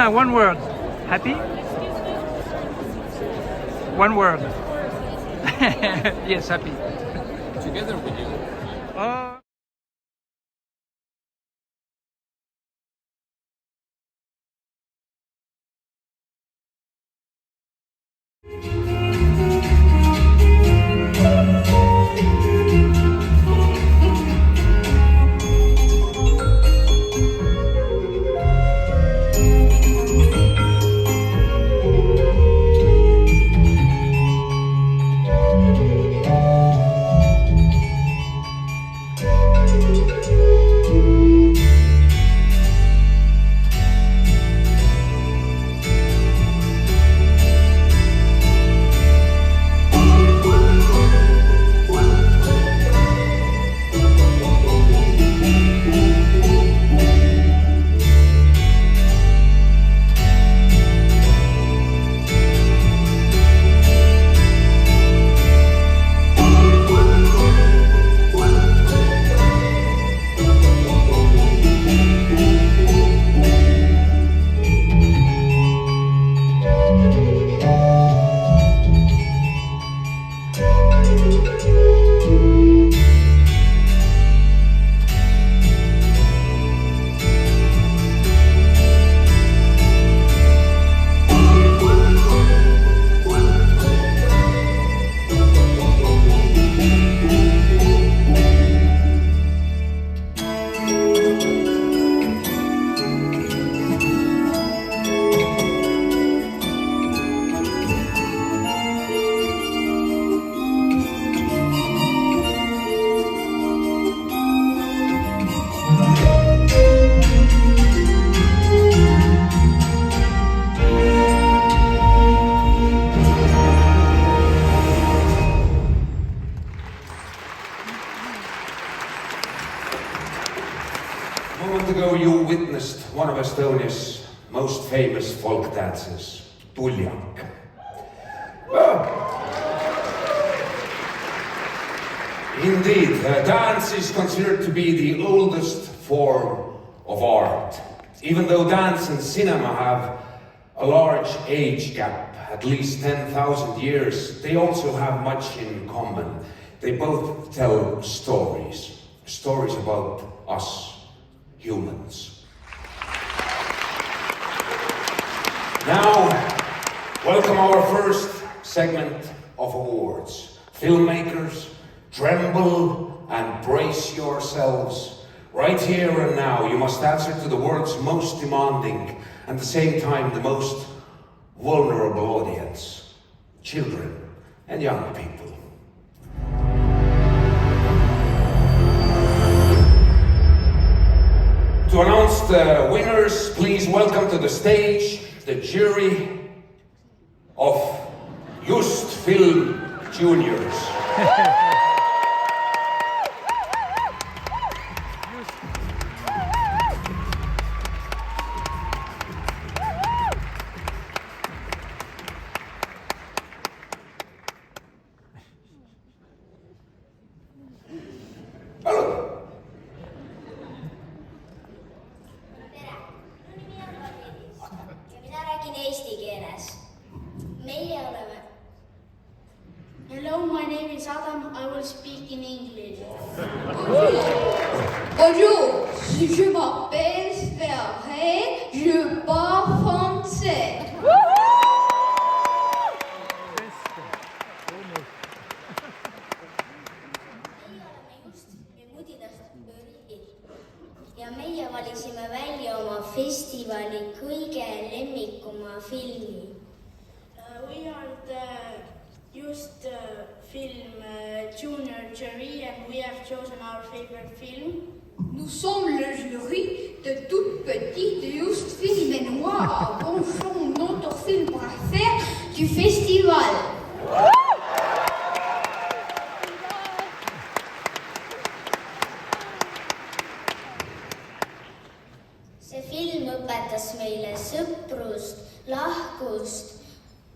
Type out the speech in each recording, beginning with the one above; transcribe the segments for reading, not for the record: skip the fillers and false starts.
One word. Happy? One word. Yes, happy. Together with you. Oh. A moment ago you witnessed one of Estonia's most famous folk dances, Tuljak. Well, indeed, dance is considered to be the oldest form of art. Even though dance and cinema have a large age gap, at least 10,000 years, they also have much in common. They both tell stories about us, humans. Now, welcome our first segment of awards. Filmmakers, tremble and brace yourselves. Right here and now, you must answer to the world's most demanding and at the same time the most vulnerable audience, children and young people. To announce the winners, please welcome to the stage the jury of Just Film Juniors. Hello, my name is Adam. I will speak in English. Bonjour, je m'appelle Sverre, je parle français. Ja meie valisime välja oma festivali kõige lemmikuma filmi. We are the Just Film Junior jury and we have chosen our favorite film. Nous sommes le jury de toute petite Just Film noir, bonjour notre film préféré du festival. See film õpetas meile sõprust, lahkust,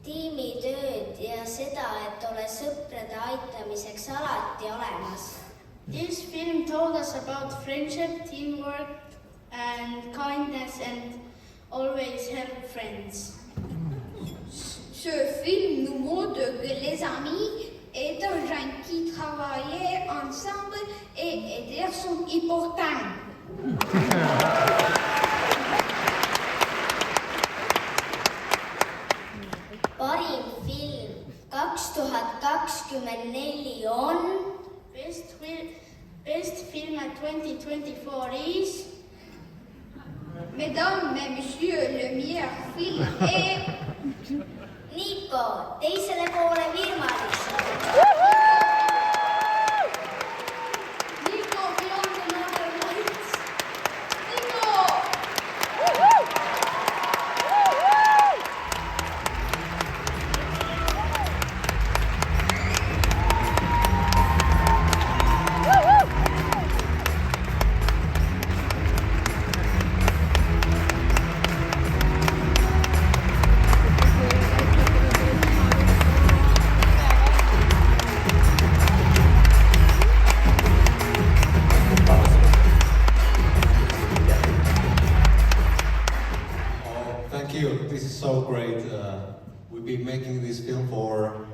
tiimitööd ja seda, et ole sõprade aitamiseks alati olemas. This film told us about friendship, teamwork and kindness and always help friends. Ce film nous montre que les amis et un jeune qui travaillaient ensemble et aider sont importants. Parim film 2024 on Best Film 2024 is Mesdames et messieurs, le meilleur film est Nico, teisele poole Virmalis. Nico Beyond the Northern Lights. Nico! Thank you. This is so great. We've been making this film for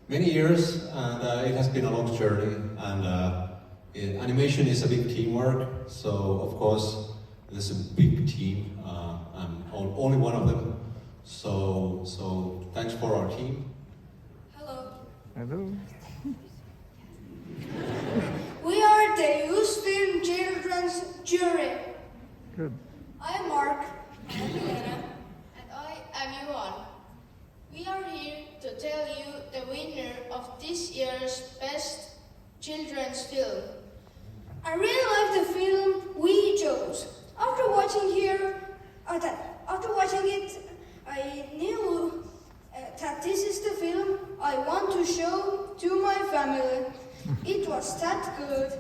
many years, and it has been a long journey. And animation is a big teamwork, so of course there's a big team. I'm only one of them. So thanks for our team. Hello. Hello. We are the Youth Film Children's Jury. Good. I'm Mark. I'm Helena. And I am Yuan. We are here to tell you the winner of this year's Best Children's Film. I really like the film we chose. After watching it, I knew that this is the film I want to show to my family. It was that good.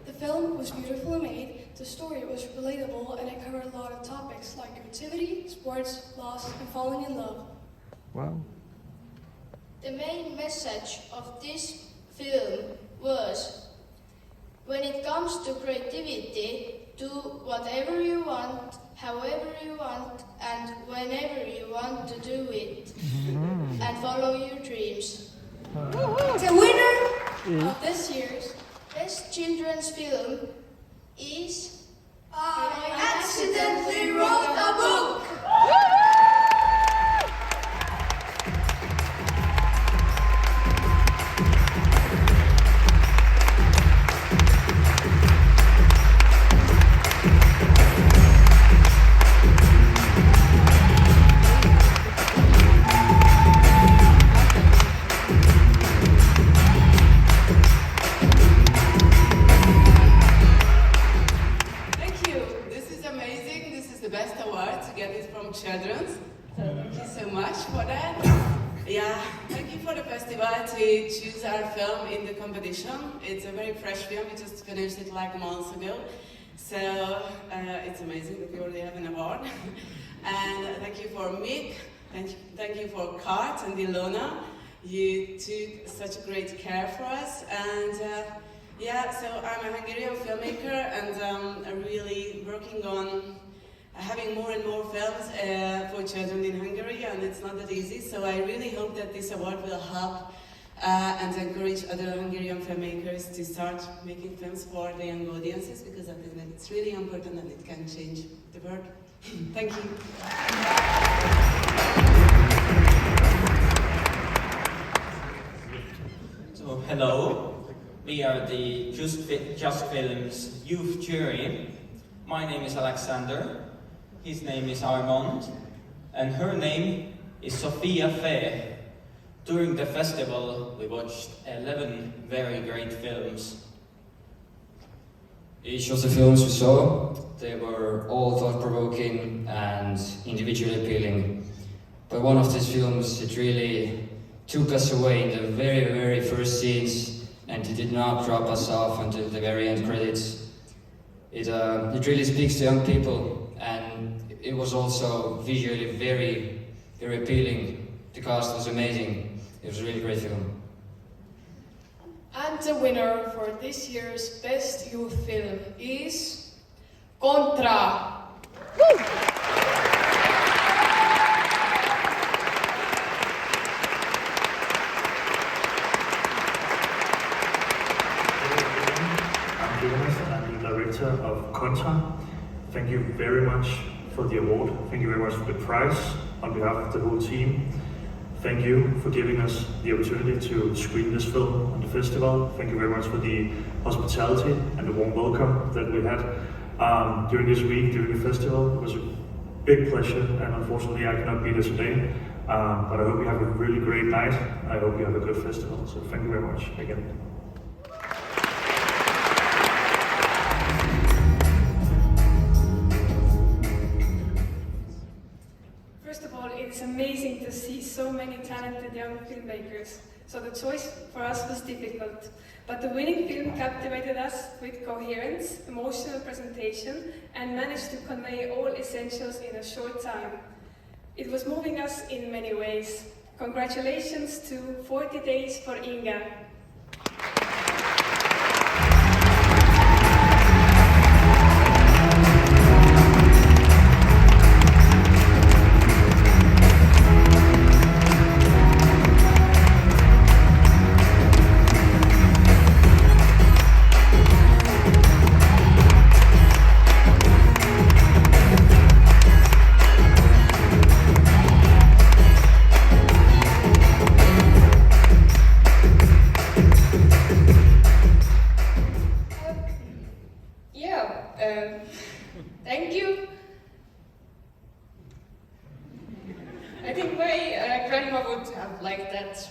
The film was beautifully made, the story was relatable, and it covered a lot of topics like creativity, sports, loss, and falling in love. Wow. The main message of this film was, when it comes to creativity, do whatever you want, however you want, and whenever you want to do it, and follow your dreams. The winner Of this year's Best Children's Film is I accidentally wrote a book. Thank you. This is amazing. This is the best award to get it from children's. So thank you so much for that. Yeah, thank you for the festival to choose our film in the competition. It's a very fresh film. We just finished it like months ago. So it's amazing that we already have an award. And thank you for Mick. Thank you for Kart and Ilona. You took such great care for us. And yeah, so I'm a Hungarian filmmaker, and I'm really working on having more and more films for children in Hungary, and it's not that easy. So I really hope that this award will help and encourage other Hungarian filmmakers to start making films for the young audiences, because I think that it's really important and it can change the world. Thank you. So, hello, we are the Just Film's youth jury. My name is Alexander, his name is Armand, and her name is Sofia Fe. During the festival, we watched 11 very great films. Each of the films we saw, they were all thought-provoking and individually appealing. But one of these films, it really took us away in the very, very first scenes, and it did not drop us off until the very end credits. It really speaks to young people, and it was also visually very, very appealing. The cast was amazing. It was a really great film. And the winner for this year's Best Youth Film is Contra. I'm the director of Contra. Thank you very much for the award. Thank you very much for the prize on behalf of the whole team. Thank you for giving us the opportunity to screen this film on the festival. Thank you very much for the hospitality and the warm welcome that we had during this week, during the festival. It was a big pleasure, and unfortunately I cannot be there today. But I hope you have a really great night. I hope you have a good festival. So thank you very much again. First of all, it's amazing to see so many talented young filmmakers. So the choice for us was difficult, but the winning film captivated us with coherence, emotional presentation, and managed to convey all essentials in a short time. It was moving us in many ways. Congratulations to 40 Days for Inga. Thank you. I think my grandma would have liked that.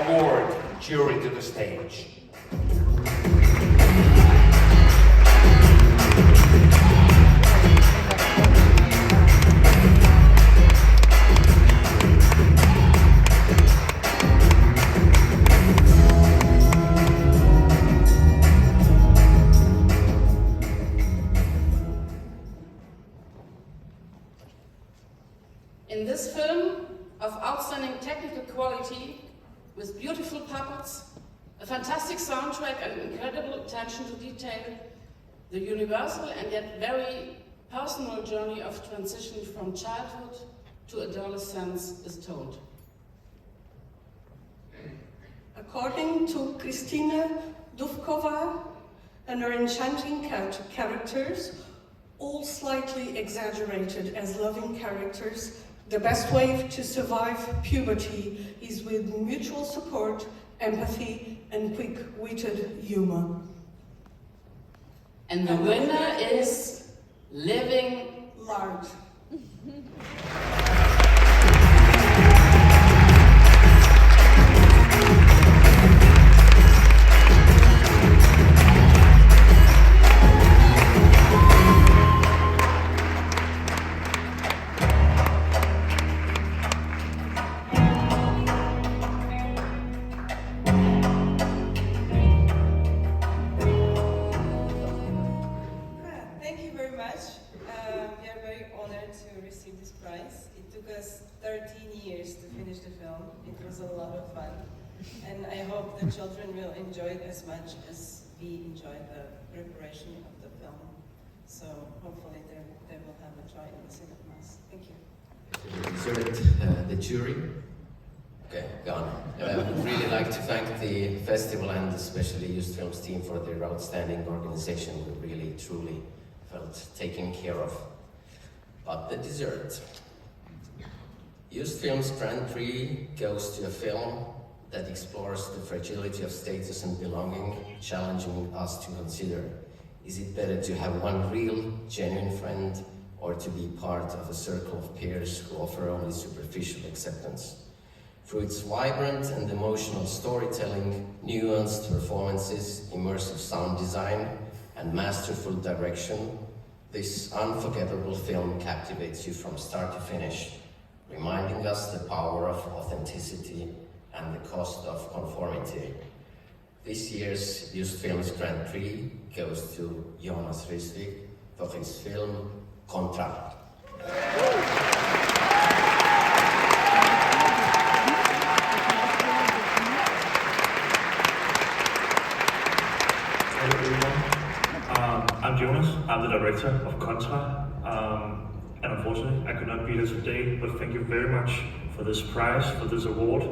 Award, jury to the stage. In this film of outstanding technical quality, with beautiful puppets, a fantastic soundtrack and incredible attention to detail, the universal and yet very personal journey of transition from childhood to adolescence is told. According to Kristina Duvkova and her enchanting characters, all slightly exaggerated as loving characters, the best way to survive puberty is with mutual support, empathy, and quick-witted humor. And the winner is Living Large. It took us 13 years to finish the film. It was a lot of fun. And I hope the children will enjoy it as much as we enjoyed the preparation of the film. So hopefully they will have a try in the cinemas. Thank you. Dessert, the jury. Okay, gone. I would really like to thank the festival and especially Youth Films team for their outstanding organization. We really, truly felt taken care of. But the dessert. Youth Films Grand Prix goes to a film that explores the fragility of status and belonging, challenging us to consider, is it better to have one real, genuine friend or to be part of a circle of peers who offer only superficial acceptance? Through its vibrant and emotional storytelling, nuanced performances, immersive sound design, and masterful direction, this unforgettable film captivates you from start to finish, reminding us the power of authenticity and the cost of conformity. This year's Youth Films Grand Prix goes to Jonas Rysvik for his film Contra. director of Contra. And unfortunately, I could not be here today, but thank you very much for this prize, for this award.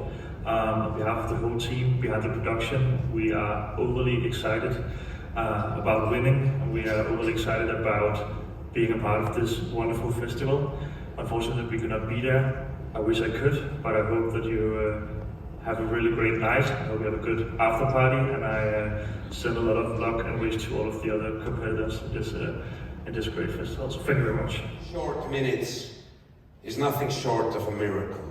On behalf of the whole team behind the production, we are overly excited about winning, and we are overly excited about being a part of this wonderful festival. Unfortunately, we could not be there. I wish I could, but I hope that you have a really great night. I hope you have a good after party, and I send a lot of luck and wish to all of the other competitors in this great festival. So thank you very much. Short minutes is nothing short of a miracle.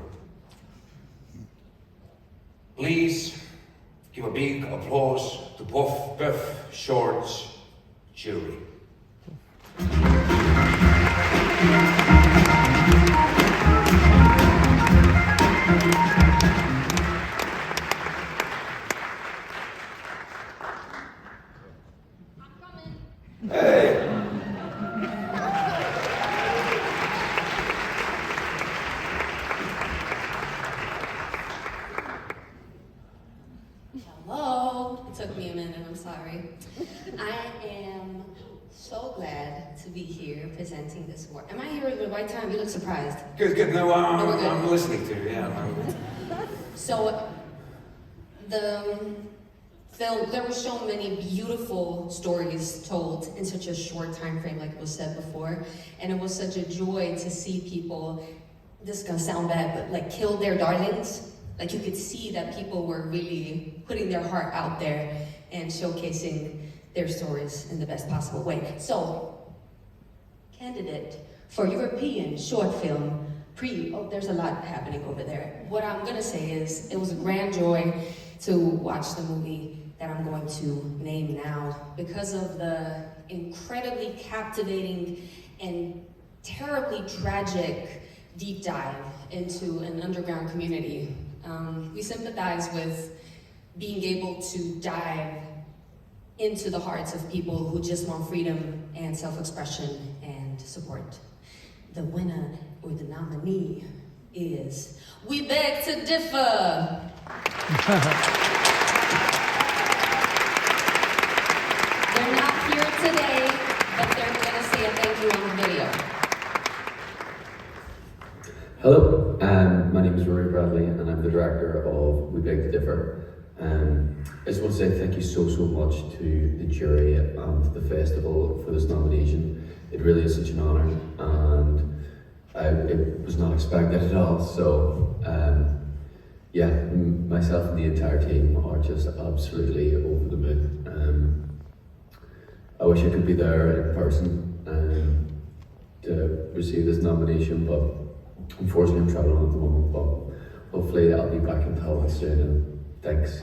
Please give a big applause to PÖFF Shorts jury. Hey! Hello. It took me a minute, I'm sorry. I am so glad to be here presenting this award. Am I here at the right time? You look surprised. Good, good. No, we're good. I'm listening to you, yeah. So, the film, there were so many beautiful stories told in such a short time frame, like was said before, and it was such a joy to see people, this is gonna sound bad, but like kill their darlings. Like you could see that people were really putting their heart out there and showcasing their stories in the best possible way. So, candidate for European short film there's a lot happening over there. What I'm gonna say is, it was a grand joy to watch the movie that I'm going to name now because of the incredibly captivating and terribly tragic deep dive into an underground community. We sympathize with being able to dive into the hearts of people who just want freedom and self-expression and support. The winner or the nominee is We Beg to Differ. They're not here today, but they're gonna say a thank you on the video. Hello, my name is Rory Bradley and I'm the director of We Beg to Differ. I just want to say thank you so much to the jury and the festival for this nomination. It really is such an honour, and it was not expected at all. So yeah, myself and the entire team are just absolutely over the moon. I wish I could be there in person to receive this nomination, but unfortunately I'm travelling at the moment. But hopefully I'll be back in Tallinn soon. And thanks.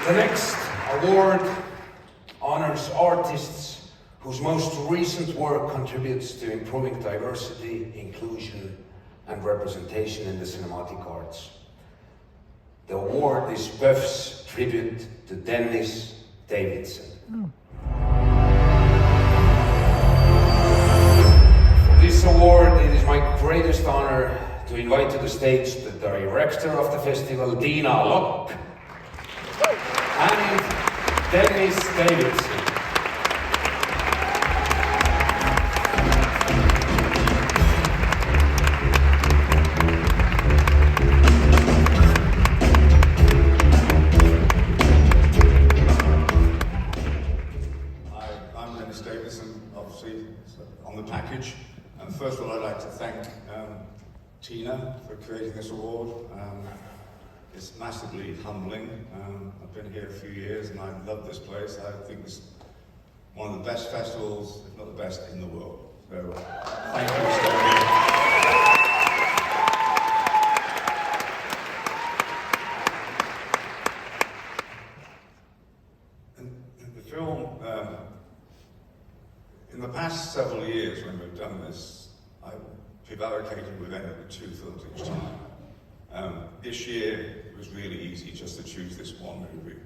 The next award honors artists whose most recent work contributes to improving diversity, inclusion, and representation in the cinematic arts. The award is PÖFF's tribute to Dennis Davidson. For this award, it is my greatest honor to to invite to the stage the director of the festival, Tiina Lokk, and Dennis Davidson. I'm Dennis Davidson, obviously, on the package. And first of all, I'd like to thank Tiina for creating this award. It's massively humbling. I've been here a few years and I love this place. I think it's one of the best festivals, if not the best, in the world. So, thank you so much. And the film, in the past several years when we've done this, I've prevaricated with ended with 2 films each time. This year it was really easy just to choose this one movie.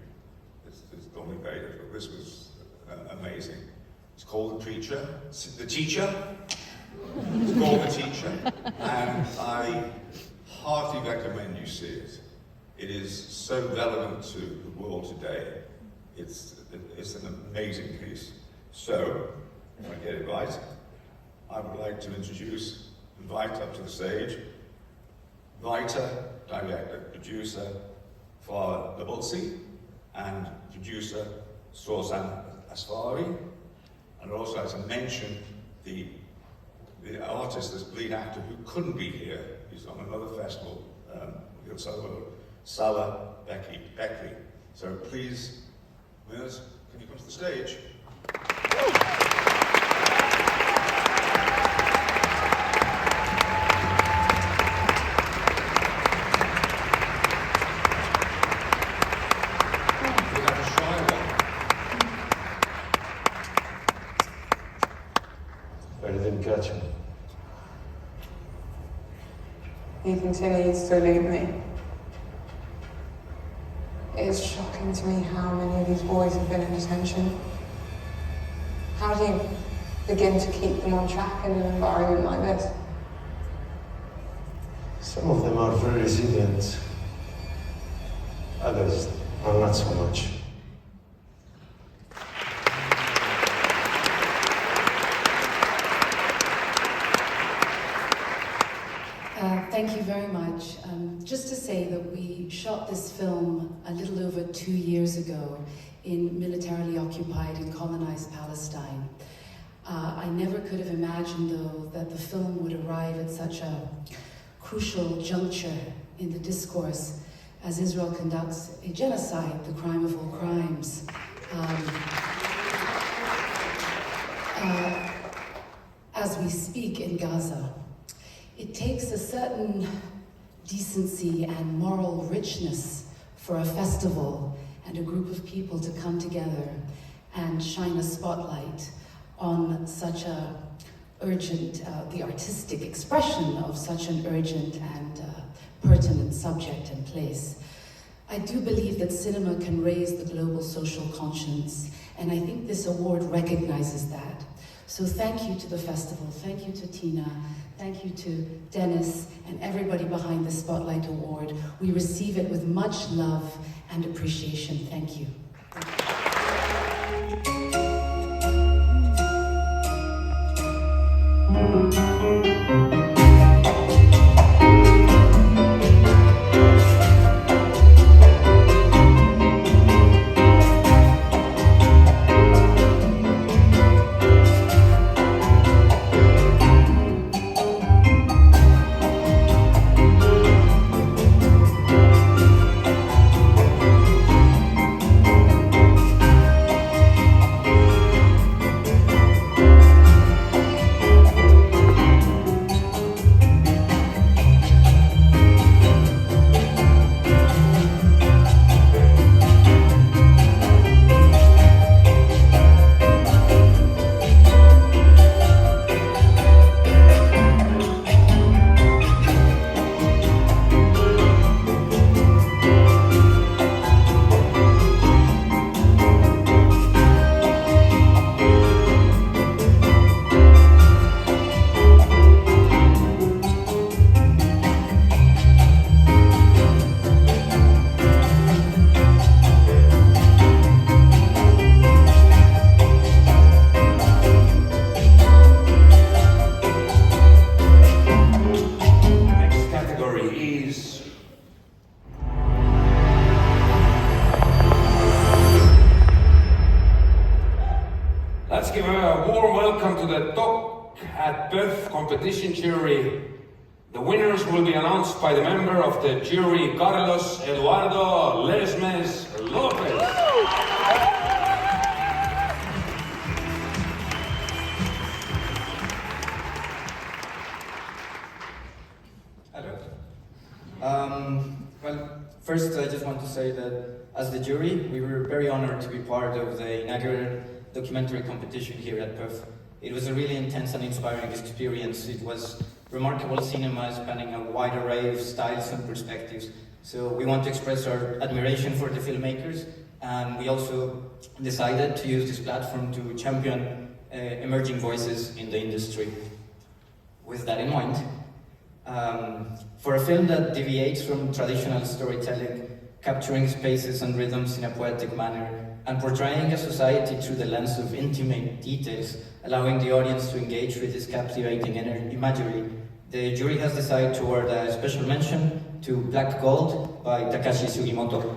It's normally beta, but this was amazing. It's called The Teacher. It's called The Teacher, and I heartily recommend you see it. It is so relevant to the world today. It's an amazing piece. So, if I get it right, I would like to invite up to the stage, writer, director, producer Farah Labolsi, and producer Sorzan Asfari. And I'd also like to mention the artist, the lead actor who couldn't be here. He's on another festival, Salah Beckley. So please, winners, can you come to the stage? He continues to elude me. It is shocking to me how many of these boys have been in detention. How do you begin to keep them on track in an environment like this? Some of them are very resilient. Others are not so much. Thank you very much. Just to say that we shot this film a little over 2 years ago in militarily occupied and colonized Palestine. I never could have imagined, though, that the film would arrive at such a crucial juncture in the discourse as Israel conducts a genocide, the crime of all crimes. As we speak in Gaza. It takes a certain decency and moral richness for a festival and a group of people to come together and shine a spotlight on such a urgent, the artistic expression of such an urgent and pertinent subject and place. I do believe that cinema can raise the global social conscience, and I think this award recognizes that. So thank you to the festival, thank you to Tiina, thank you to Dennis and everybody behind the Spotlight Award. We receive it with much love and appreciation. Thank you. Let's give a warm welcome to the Doc at PÖFF competition jury. The winners will be announced by the member of the jury, Carlos Eduardo Lesmes Lopez. Hello. Well, first I just want to say that as the jury, we were very honored to be part of the inaugural documentary competition here at PÖFF. It was a really intense and inspiring experience. It was remarkable cinema spanning a wide array of styles and perspectives. So we want to express our admiration for the filmmakers, and we also decided to use this platform to champion emerging voices in the industry. With that in mind, for a film that deviates from traditional storytelling, capturing spaces and rhythms in a poetic manner, and portraying a society through the lens of intimate details, allowing the audience to engage with this captivating imagery, the jury has decided to award a special mention to Black Gold by Takashi Sugimoto.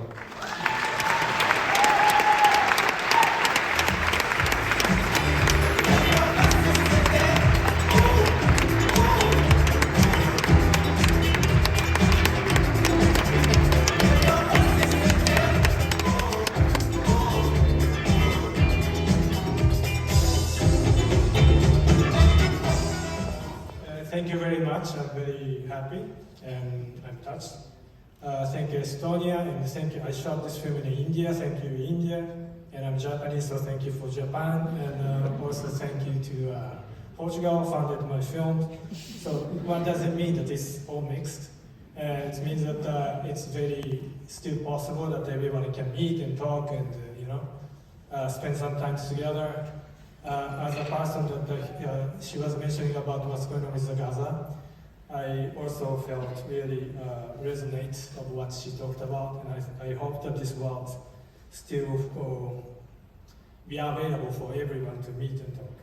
Thank you very much. I'm very happy and I'm touched. Thank you, Estonia, and thank you. I shot this film in India. Thank you, India. And I'm Japanese, so thank you for Japan. And also thank you to Portugal, funded my film. So what does it mean that it's all mixed? It means that it's very still possible that everyone can meet and talk and spend some time together. As a person that she was mentioning about what's going on with the Gaza, I also felt really resonate of what she talked about, and I hope that this will still be available for everyone to meet and talk.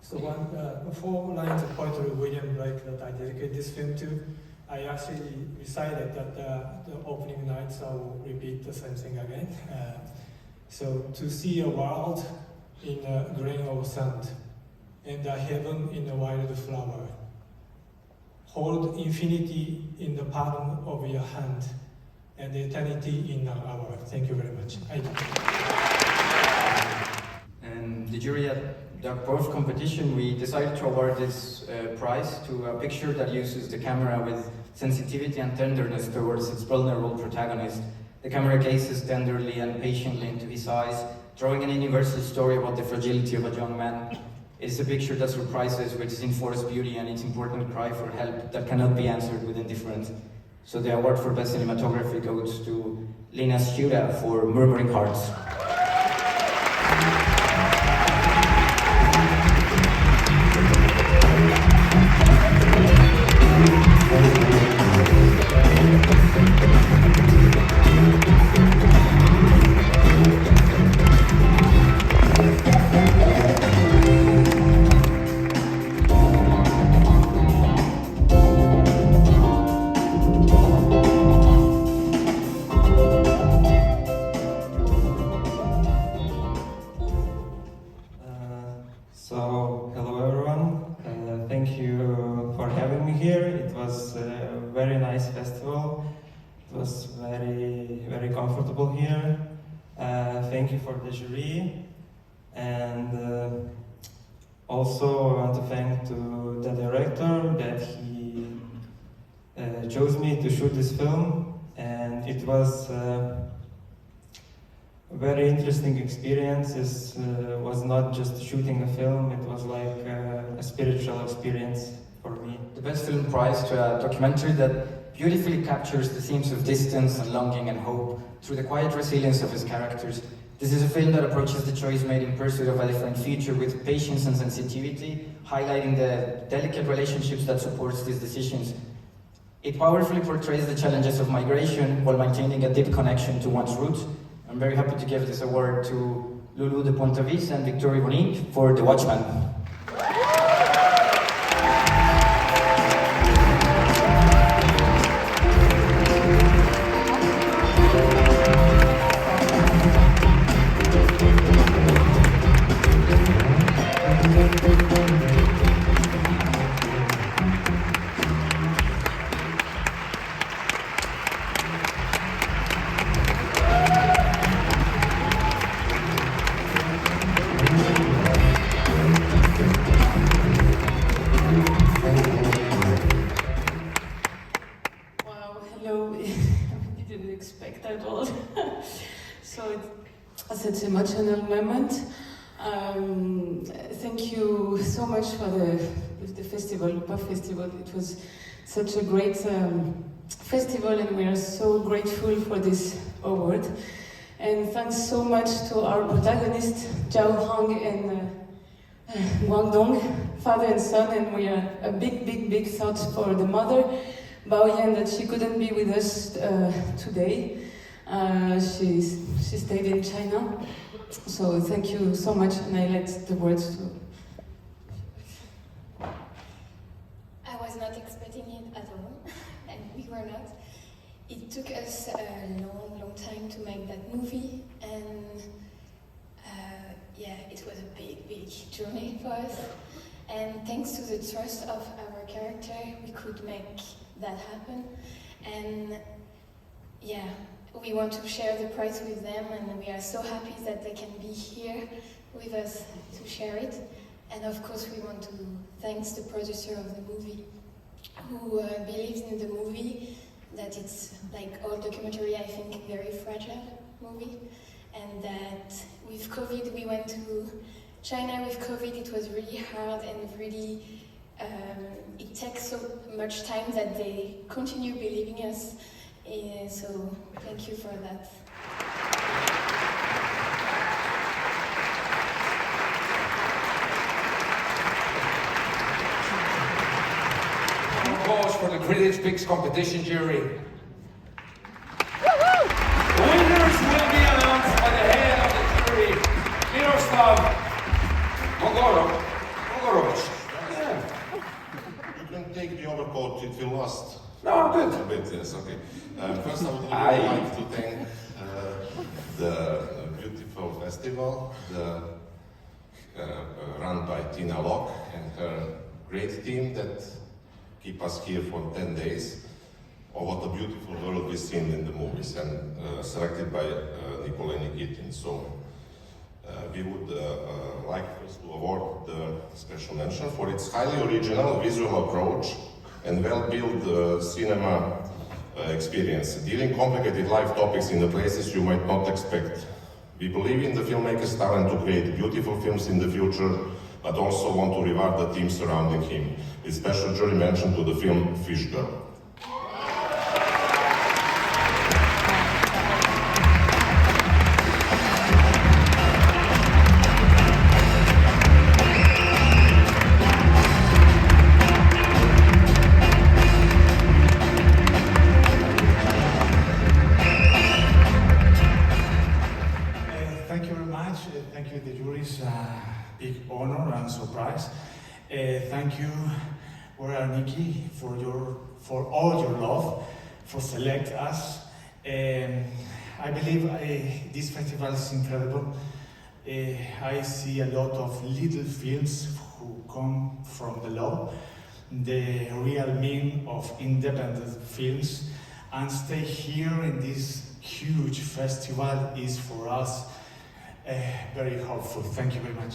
So four lines of poetry William Blake that I dedicate this film to, I actually decided that the opening nights I will repeat the same thing again. So to see a world in a grain of sand, and a heaven in a wild flower. Hold infinity in the palm of your hand, and eternity in an hour. Thank you very much. And the jury at the PÖFF competition, we decided to award this prize to a picture that uses the camera with sensitivity and tenderness towards its vulnerable protagonist. The camera gazes tenderly and patiently into his eyes, drawing an universal story about the fragility of a young man. It is a picture that surprises with its enforced beauty and its important cry for help that cannot be answered with indifference. So the award for best cinematography goes to Lina Skura for Murmuring Hearts. Hello everyone, thank you for having me here. It was a very nice festival. It was very comfortable here. Thank you for the jury, and also I want to thank to the director that he chose me to shoot this film, and it was very interesting experience. It was not just shooting a film, it was like a spiritual experience for me. The best film prize to a documentary that beautifully captures the themes of distance and longing and hope through the quiet resilience of its characters. This is a film that approaches the choice made in pursuit of a different future with patience and sensitivity, highlighting the delicate relationships that supports these decisions. It powerfully portrays the challenges of migration while maintaining a deep connection to one's roots. I'm very happy to give this award to Lulu de Pontavis and Victoria Bonic for The Watchman. emotional moment. Thank you so much for the festival, the PÖFF Festival. It was such a great festival, and we are so grateful for this award. And thanks so much to our protagonists, Zhao Hang and Guangdong, father and son, and we are a big thought for the mother, Baoyan, that she couldn't be with us today. She stayed in China. So thank you so much, and I let the words to... I was not expecting it at all, and we were not. It took us a long time to make that movie, and yeah, it was a big journey for us. And thanks to the trust of our character, we could make that happen. And yeah, we want to share the prize with them, and we are so happy that they can be here with us to share it. And of course, we want to thank the producer of the movie, who believes in the movie, that it's like all documentary, I think, very fragile movie. And that with COVID, we went to China with COVID, it was really hard and really, it takes so much time that they continue believing us. So thank you for that. Applause for the Critics' Picks competition jury. The winners will be announced by the head of the jury, Miroslav Mogorovic. Yeah. You can take the overcoat, it will last. No, I'm good. A bit, yes, okay. First, I would like to thank the beautiful festival, run by Tina Locke and her great team that keep us here for 10 days. Oh, what a beautiful world we've seen in the movies, and selected by Nikolai Nikitin. So we would like first to award the special mention for its highly original visual approach and well-built cinema experience, dealing complicated life topics in the places you might not expect. We believe in the filmmaker's talent to create beautiful films in the future, but also want to reward the team surrounding him, with special jury mention to the film Fish Girl. Thank you very much. Thank you, the jury's big honor and surprise. Thank you, Nikki, for all your love, for select us. I believe this festival is incredible. I see a lot of little films who come from the law, the real meaning of independent films, and stay here in this huge festival is for us very helpful. Thank you very much.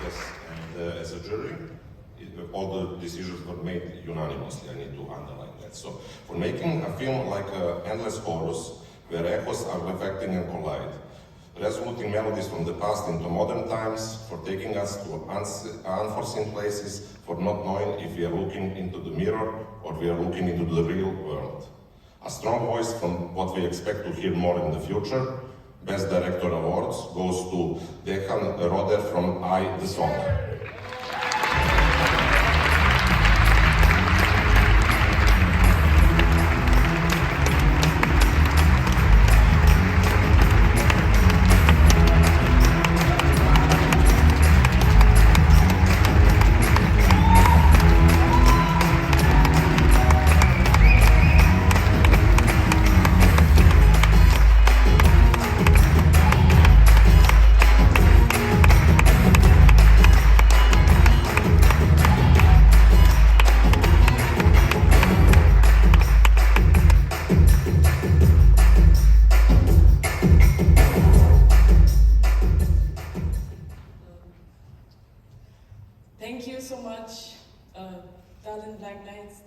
Yes, and as a jury, all the decisions were made unanimously. I need to underline that. So, for making a film like Endless Chorus, where echoes are reflecting and collide, resolute melodies from the past into modern times, for taking us to unforeseen places, for not knowing if we are looking into the mirror or we are looking into the real world. A strong voice from what we expect to hear more in the future. Best Director Awards goes to Dejan Roder from I, the Song.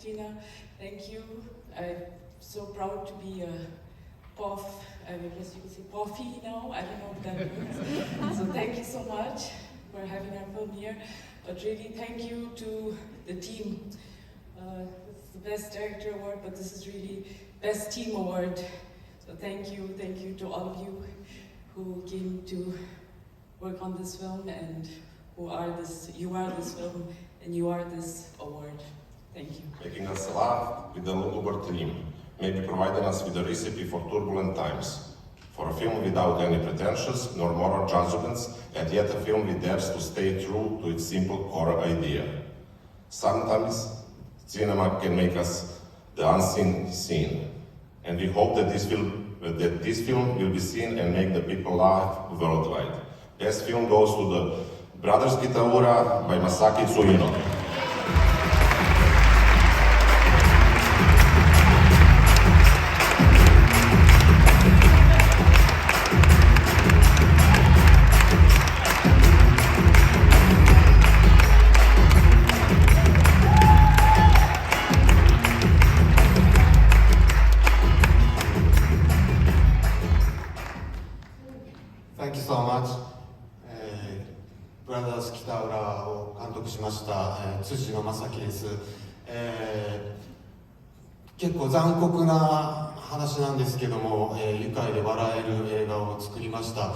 Christina, thank you. I'm so proud to be a PÖFF, I guess you could say PÖFFy now, I don't know what that means. So thank you so much for having our film here. But really thank you to the team. It's the best director award, but this is really best team award. So thank you to all of you who came to work on this film and you are this film and you are this award. Thank you. Making us laugh with the Lugober team, maybe providing us with a recipe for turbulent times. For a film without any pretensions nor moral judgments, and yet a film that dares to stay true to its simple core idea. Sometimes cinema can make us the unseen seen, and we hope that this film will be seen and make the people laugh worldwide. Best film goes to the Brothers Kitaura by Masaki Tsuino. Thank you so much. ブラザーズ北浦を監督しました、辻野正樹です。結構残酷な話なんですけども、愉快で笑える映画を作りました。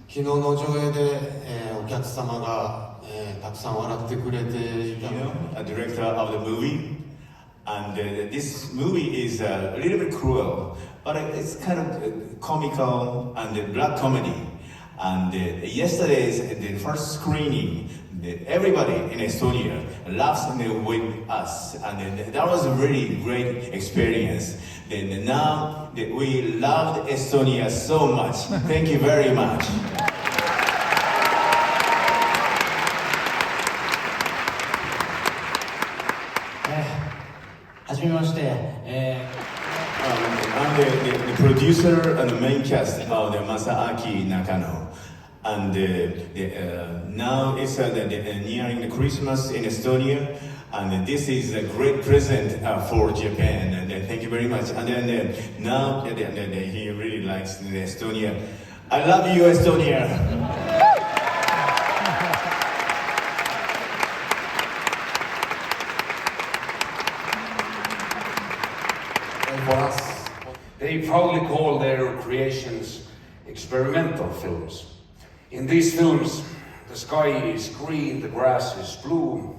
昨日の上映で、お客様が、たくさん笑ってくれていたので、a director of the movie, and this movie is a little bit cruel, but it's kind of comical and black comedy. And yesterday's the first screening, everybody in Estonia laughs with us, and that was a really great experience. Then now we loved Estonia so much. Thank you very much. I'm the producer and the main cast of the Masaaki Nakano. And now it's nearing the Christmas in Estonia, and this is a great present for Japan. And thank you very much. And then now he really likes Estonia. I love you, Estonia. And for us, they proudly call their creations experimental films. In these films, the sky is green, the grass is blue.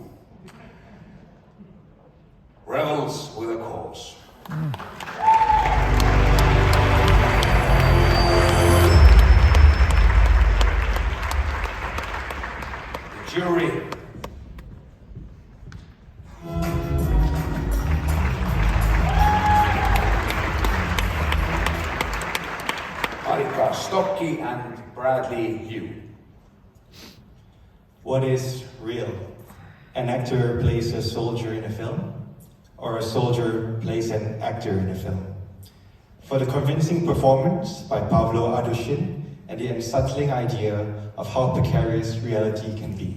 Rebels with a cause. The jury. Marika Stocki and Bradley Hugh. What is real? An actor plays a soldier in a film, or a soldier plays an actor in a film? For the convincing performance by Pavlo Adushin and the unsettling idea of how precarious reality can be.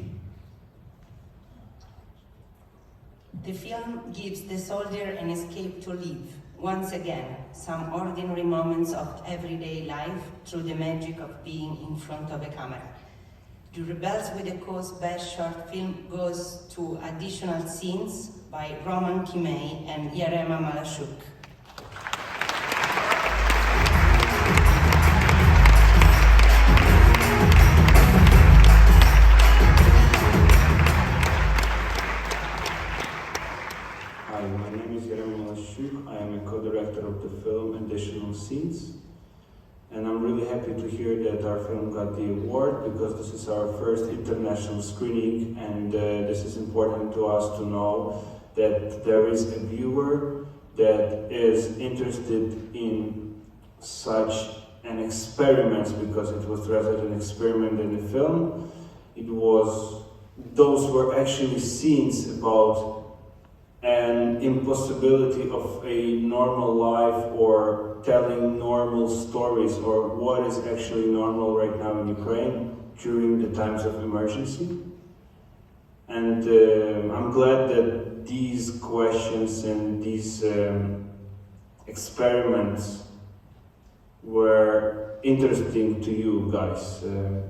The film gives the soldier an escape to live, once again, some ordinary moments of everyday life through the magic of being in front of a camera. The Rebels with a Cause Best Short Film goes to additional scenes by Roman Kimei and Yarema Malashuk. Hi, my name is Yarema Malashuk. I am a co-director of the film Additional Scenes. And I'm really happy to hear that our film got the award, because this is our first international screening, and this is important to us to know that there is a viewer that is interested in such an experiment, because it was rather an experiment than a film. Those were actually scenes about an impossibility of a normal life, or telling normal stories, or what is actually normal right now in Ukraine during the times of emergency. And I'm glad that these questions and these experiments were interesting to you guys.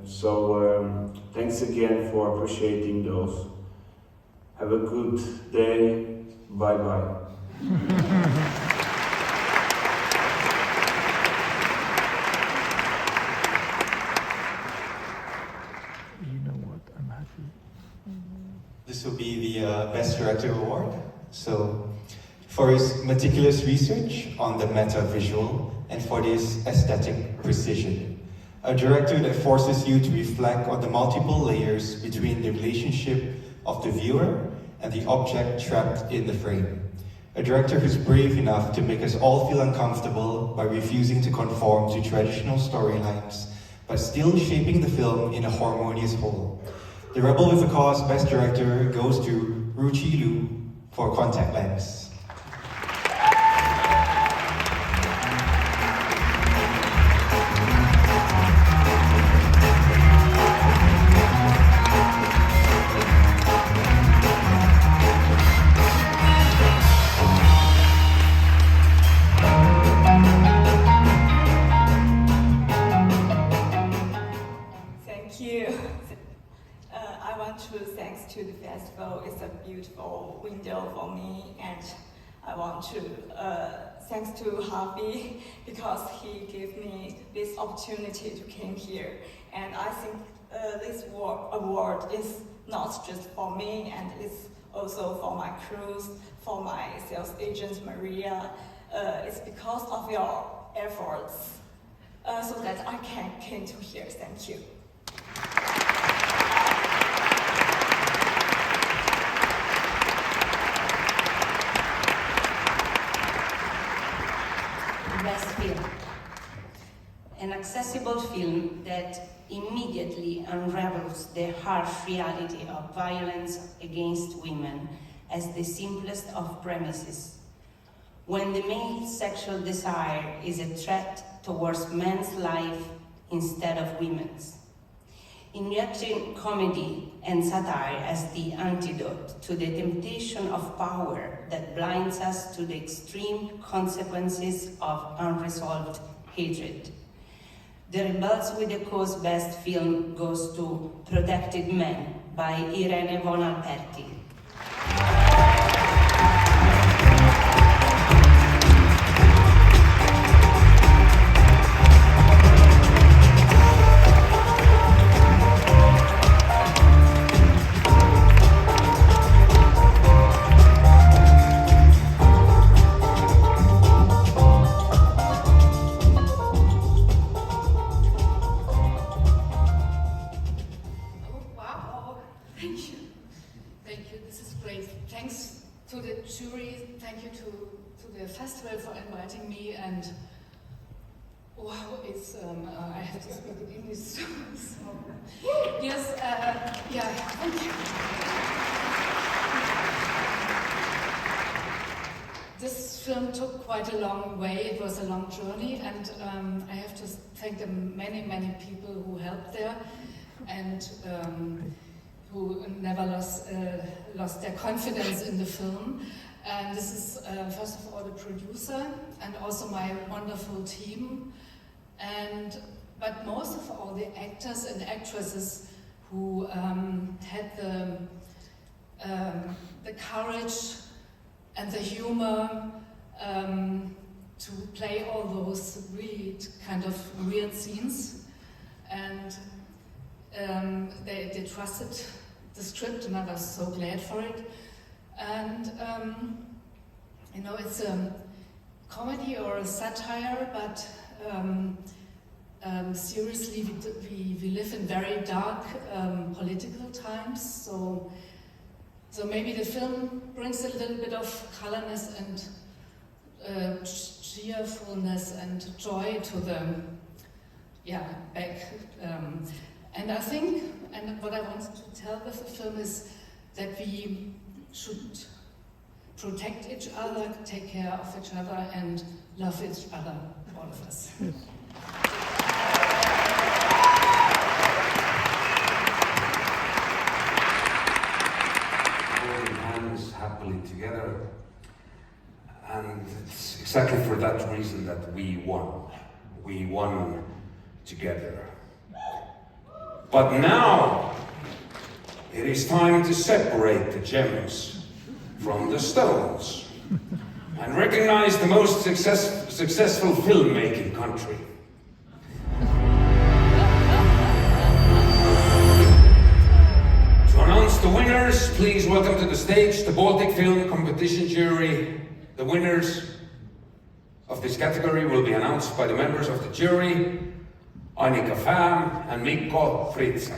So thanks again for appreciating those. Have a good day. Bye bye. This will be the Best Director Award. So, for his meticulous research on the meta-visual and for this aesthetic precision. A director that forces you to reflect on the multiple layers between the relationship of the viewer and the object trapped in the frame. A director who's brave enough to make us all feel uncomfortable by refusing to conform to traditional storylines, but still shaping the film in a harmonious whole. The Rebel with a Cause Best Director goes to Ruchi Liu for Contact Lens. Thank you. I want to thanks to the festival. It's a beautiful window for me, and I want to thanks to Harvey because he gave me this opportunity to come here. And I think this award is not just for me, and it's also for my crews, for my sales agent Maria. It's because of your efforts, so that I can come to here. Thank you. Best film. An accessible film that immediately unravels the harsh reality of violence against women as the simplest of premises. When the male sexual desire is a threat towards men's life instead of women's. Injecting comedy and satire as the antidote to the temptation of power that blinds us to the extreme consequences of unresolved hatred. The Rebels with the Cause Best Film goes to Protected Men by Irene von Alberti. Festival for inviting me, and wow, it's I have to speak in English. So, yes, yeah, thank you. This film took quite a long way. It was a long journey, and I have to thank the many people who helped there, and who never lost their confidence in the film. And this is, first of all, the producer and also my wonderful team. But most of all, the actors and actresses who had the courage and the humor to play all those really kind of weird scenes. And they trusted the script, and I was so glad for it. And you know, it's a comedy or a satire, but seriously, we live in very dark political times. So maybe the film brings a little bit of colorness and cheerfulness and joy to the back. And I think, and what I wanted to tell with the film is that we should protect each other, take care of each other, and love each other, all of us. Holding hands happily together. And it's exactly for that reason that we won. We won together. But now, it is time to separate the gems from the stones and recognize the most successful filmmaking country. To announce the winners, please welcome to the stage the Baltic Film Competition jury. The winners of this category will be announced by the members of the jury, Annika Pham and Mikko Fritze.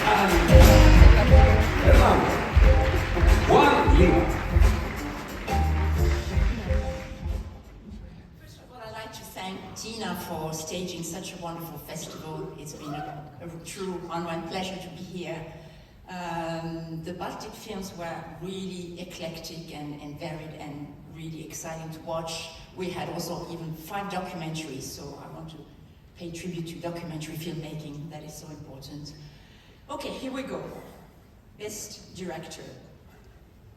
And Fernando, Juan Lima. First of all, I'd like to thank Tina for staging such a wonderful festival. It's been a true honor and pleasure to be here. The Baltic films were really eclectic and varied and really exciting to watch. We had also even 5 documentaries, so I want to pay tribute to documentary filmmaking. That is so important. Okay, here we go. Best Director.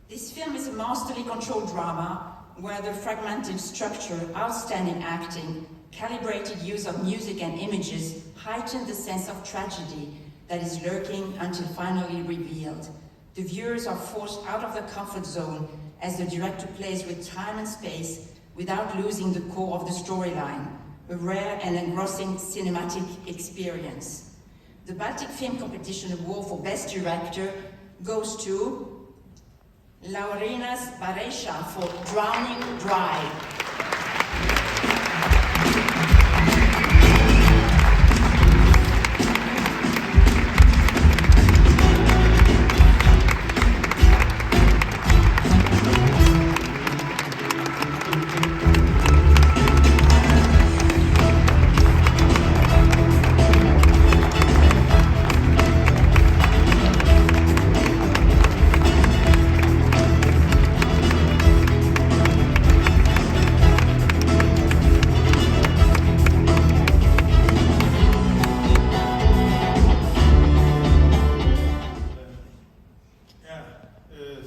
This film is a masterly controlled drama where the fragmented structure, outstanding acting, calibrated use of music and images heighten the sense of tragedy that is lurking until finally revealed. The viewers are forced out of the comfort zone as the director plays with time and space without losing the core of the storyline, a rare and engrossing cinematic experience. The Baltic Film Competition Award for Best Director goes to Laurinas Bareša for Drowning Dry.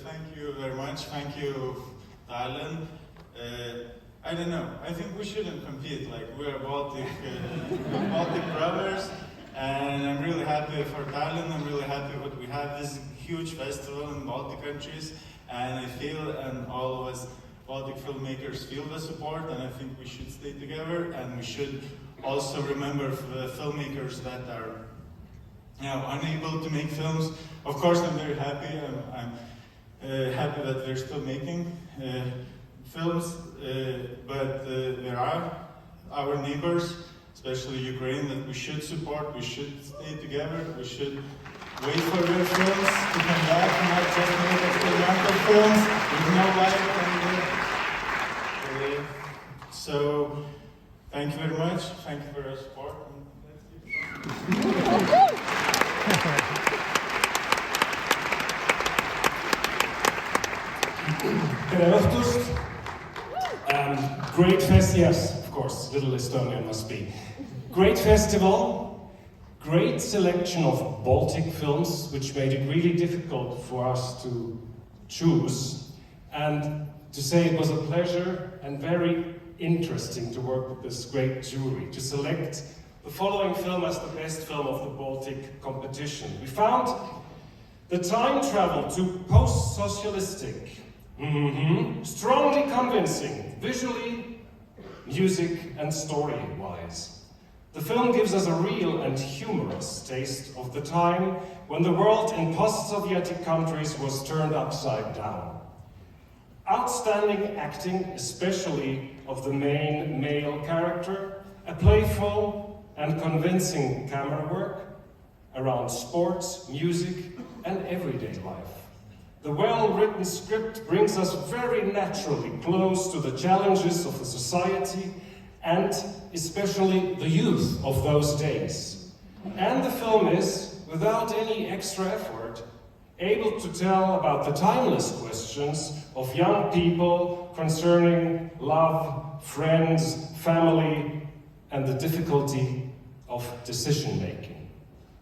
Thank you very much. Thank you, Tallinn. I don't know. I think we shouldn't compete. Like, we're Baltic, Baltic brothers, and I'm really happy for Tallinn. I'm really happy that we have this huge festival in Baltic countries, and I feel, and all of us Baltic filmmakers feel the support, and I think we should stay together, and we should also remember the filmmakers that are unable to make films. Of course, I'm very happy. I'm happy that they're still making films, but there are our neighbors, especially Ukraine, that we should support. We should stay together. We should wait for their films to come back, not just make experimental films with no life. So, thank you very much. Thank you for your support. Tere õhtust! Great fest, yes, of course, Little Estonia must be. Great festival, great selection of Baltic films, which made it really difficult for us to choose. And to say it was a pleasure and very interesting to work with this great jury, to select the following film as the best film of the Baltic competition. We found the time travel to post-socialistic, strongly convincing, visually, music and story-wise. The film gives us a real and humorous taste of the time when the world in post-Sovietic countries was turned upside down. Outstanding acting, especially of the main male character, a playful and convincing camera work around sports, music and everyday life. The well-written script brings us very naturally close to the challenges of the society and especially the youth of those days. And the film is, without any extra effort, able to tell about the timeless questions of young people concerning love, friends, family, and the difficulty of decision-making.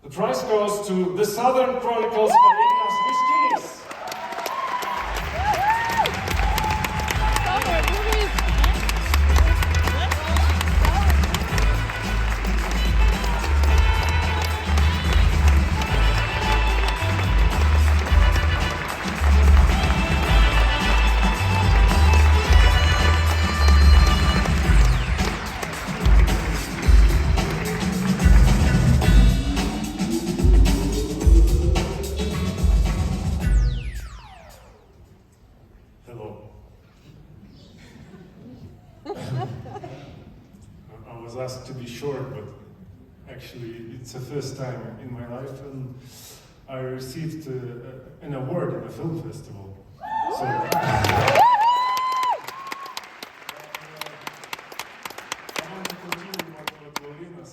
The prize goes to The Southern Chronicles by Ignace Whisky. Hello. I was asked to be short, but actually it's the first time in my life, and I received an award at a film festival. So, I want to continue what Lorena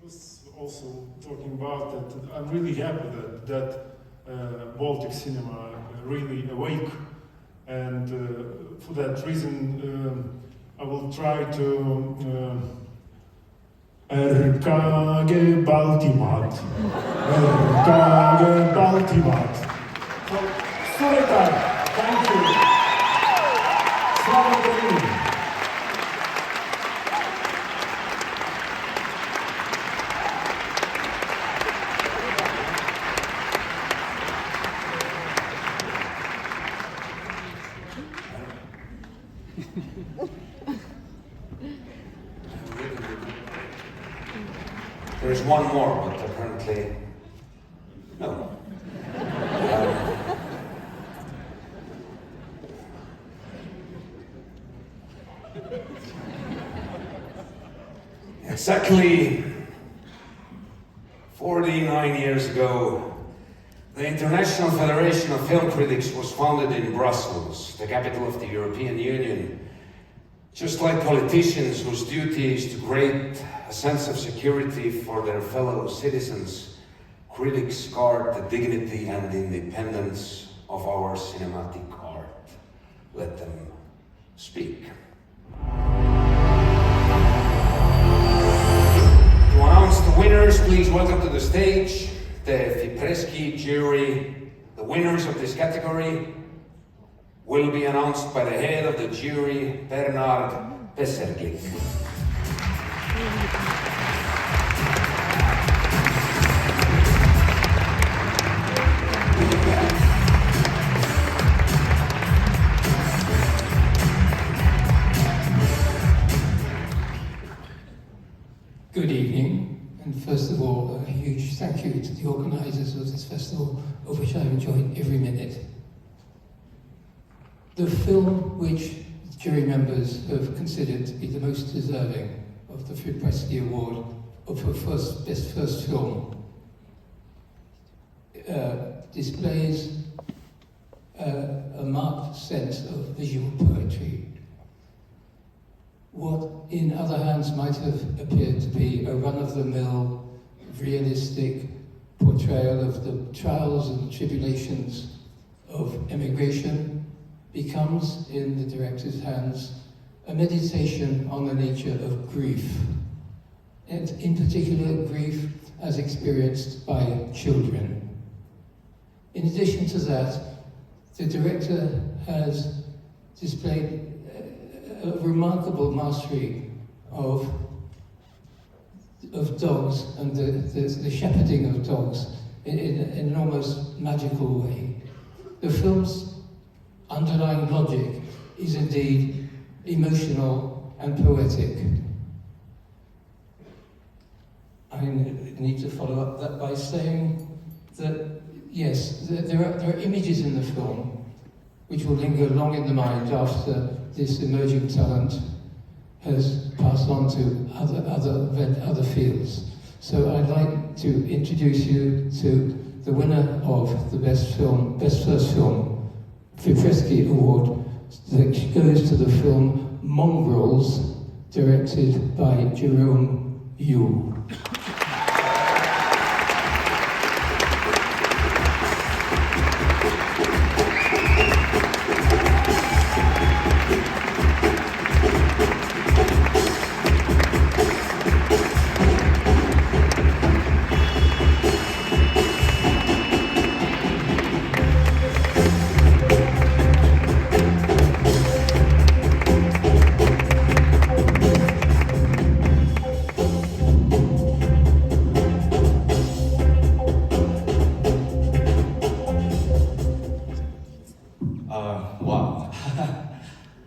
was also talking about, that I'm really happy that Baltic cinema really awake, and for that reason I will try to RKG Baltimat. RKG Baltimat. So, Suritar, thank you. Slava Ukraini. There's one more, but apparently, no. Exactly 49 years ago, the International Federation of Film Critics was founded in Brussels, the capital of the European Union. Just like politicians whose duty is to create a sense of security for their fellow citizens, critics guard the dignity and independence of our cinematic art. Let them speak. To announce the winners, please welcome to the stage the Fipreschi jury. The winners of this category will be announced by the head of the jury, Bernard Pesserglik. Good evening, and first of all, a huge thank you to the organisers of this festival, of which I've enjoyed every minute. The film which jury members have considered to be the most deserving of the Fipreschi Award for Best First Film displays a marked sense of visual poetry. What in other hands might have appeared to be a run-of-the-mill, realistic portrayal of the trials and tribulations of emigration becomes, in the director's hands, a meditation on the nature of grief, and in particular grief as experienced by children. In addition to that, the director has displayed a remarkable mastery of dogs and the shepherding of dogs in an almost magical way. The film's underlying logic is indeed emotional and poetic. I need to follow up that by saying that, yes, there are images in the film which will linger long in the mind after this emerging talent has passed on to other fields. So I'd like to introduce you to the winner of the Best First Film Fipreschi Award, that goes to the film Mongrels, directed by Jerome Yule.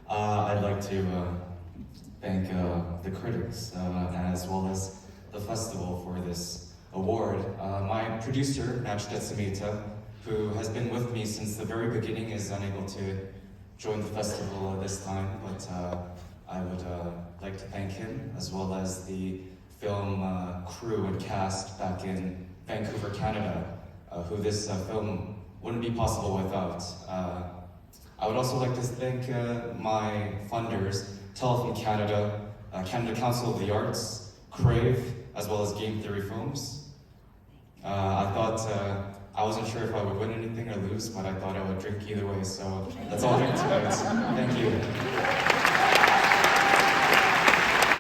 I'd like to thank the critics as well as the festival for this award. My producer, Nach Decimita, who has been with me since the very beginning, is unable to join the festival this time, but I would like to thank him, as well as the film crew and cast back in Vancouver, Canada, who this film wouldn't be possible without. I would also like to thank my funders, Telefilm Canada, Canada Council of the Arts, Crave, as well as Game Theory Films. I thought, I wasn't sure if I would win anything or lose, but I thought I would drink either way, so let's all drink tonight. Thank you.